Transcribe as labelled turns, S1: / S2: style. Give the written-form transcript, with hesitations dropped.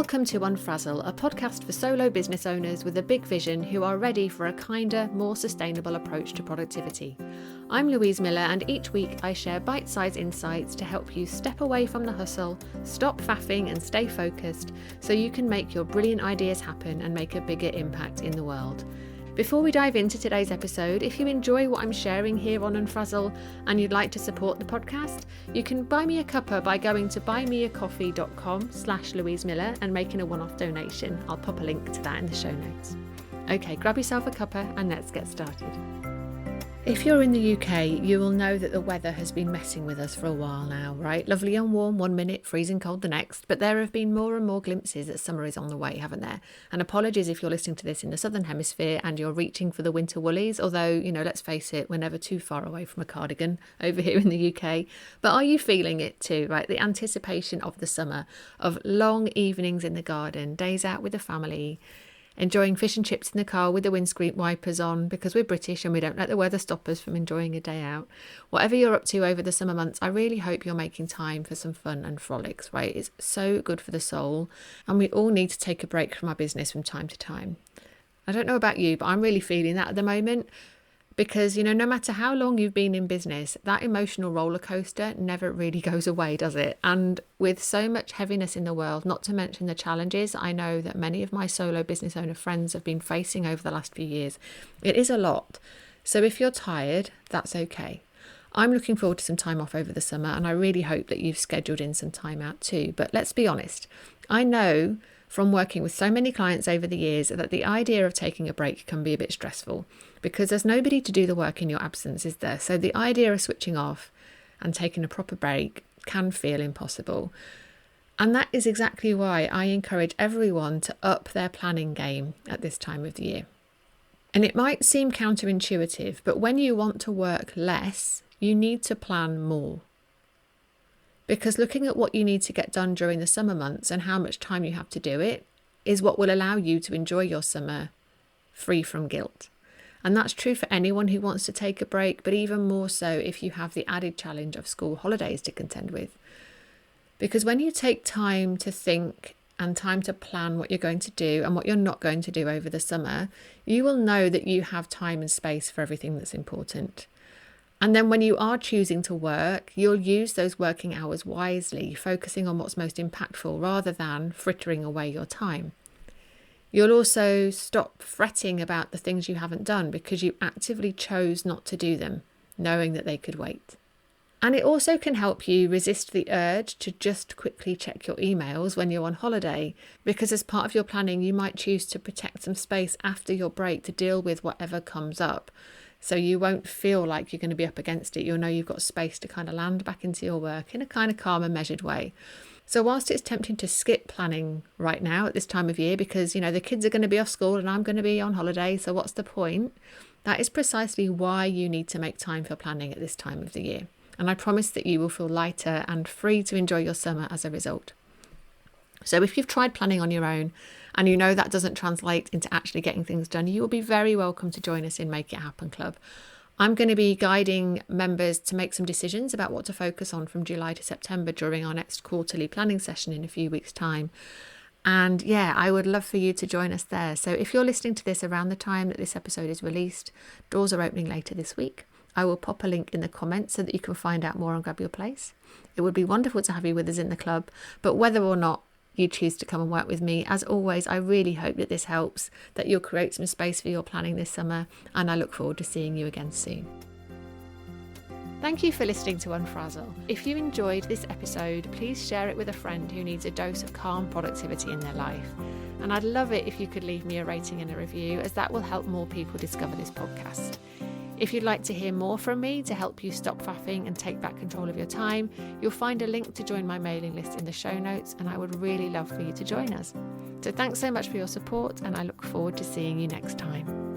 S1: Welcome to Unfrazzle, a podcast for solo business owners with a big vision who are ready for a kinder, more sustainable approach to productivity. I'm Louise Miller, and each week I share bite-sized insights to help you step away from the hustle, stop faffing and stay focused so you can make your brilliant ideas happen and make a bigger impact in the world. Before we dive into today's episode, if you enjoy what I'm sharing here on Unfrazzle and you'd like to support the podcast, you can buy me a cuppa by going to buymeacoffee.com/Louise Miller and making a one-off donation. I'll pop a link to that in the show notes. Okay, grab yourself a cuppa and let's get started. If you're in the UK, you will know that the weather has been messing with us for a while now, right? Lovely and warm one minute, freezing cold the next, but there have been more and more glimpses that summer is on the way, haven't there? And apologies if you're listening to this in the Southern Hemisphere and you're reaching for the winter woolies, although, let's face it, we're never too far away from a cardigan over here in the UK. But are you feeling it too, right? The anticipation of the summer, of long evenings in the garden, days out with the family, enjoying fish and chips in the car with the windscreen wipers on because we're British and we don't let the weather stop us from enjoying a day out. Whatever you're up to over the summer months, I really hope you're making time for some fun and frolics, right? It's so good for the soul, and we all need to take a break from our business from time to time. I don't know about you, but I'm really feeling that at the moment because, no matter how long you've been in business, that emotional roller coaster never really goes away, does it? And with so much heaviness in the world, not to mention the challenges I know that many of my solo business owner friends have been facing over the last few years, it is a lot. So if you're tired, that's okay. I'm looking forward to some time off over the summer, and I really hope that you've scheduled in some time out too. But let's be honest, I know from working with so many clients over the years that the idea of taking a break can be a bit stressful because there's nobody to do the work in your absence, is there? So the idea of switching off and taking a proper break can feel impossible. And that is exactly why I encourage everyone to up their planning game at this time of the year. And it might seem counterintuitive, but when you want to work less, you need to plan more. Because looking at what you need to get done during the summer months and how much time you have to do it is what will allow you to enjoy your summer free from guilt. And that's true for anyone who wants to take a break, but even more so if you have the added challenge of school holidays to contend with. Because when you take time to think and time to plan what you're going to do and what you're not going to do over the summer, you will know that you have time and space for everything that's important. And then when you are choosing to work, you'll use those working hours wisely, focusing on what's most impactful rather than frittering away your time. You'll also stop fretting about the things you haven't done because you actively chose not to do them, knowing that they could wait. And it also can help you resist the urge to just quickly check your emails when you're on holiday, because as part of your planning, you might choose to protect some space after your break to deal with whatever comes up. So you won't feel like you're going to be up against it. You'll know you've got space to kind of land back into your work in a kind of calm and measured way. So whilst it's tempting to skip planning right now at this time of year because, the kids are going to be off school and I'm going to be on holiday, so what's the point? That is precisely why you need to make time for planning at this time of the year. And I promise that you will feel lighter and free to enjoy your summer as a result. So if you've tried planning on your own and that doesn't translate into actually getting things done, you will be very welcome to join us in Make It Happen Club. I'm going to be guiding members to make some decisions about what to focus on from July to September during our next quarterly planning session in a few weeks' time. And I would love for you to join us there. So if you're listening to this around the time that this episode is released, doors are opening later this week. I will pop a link in the comments so that you can find out more and grab your place. It would be wonderful to have you with us in the club, but whether or not you choose to come and work with me, as always, I really hope that this helps, that you'll create some space for your planning this summer, and I look forward to seeing you again soon. Thank you for listening to Unfrazzle. If you enjoyed this episode, please share it with a friend who needs a dose of calm productivity in their life. And I'd love it if you could leave me a rating and a review, as that will help more people discover this podcast. If you'd like to hear more from me to help you stop faffing and take back control of your time, you'll find a link to join my mailing list in the show notes, and I would really love for you to join us. So thanks so much for your support, and I look forward to seeing you next time.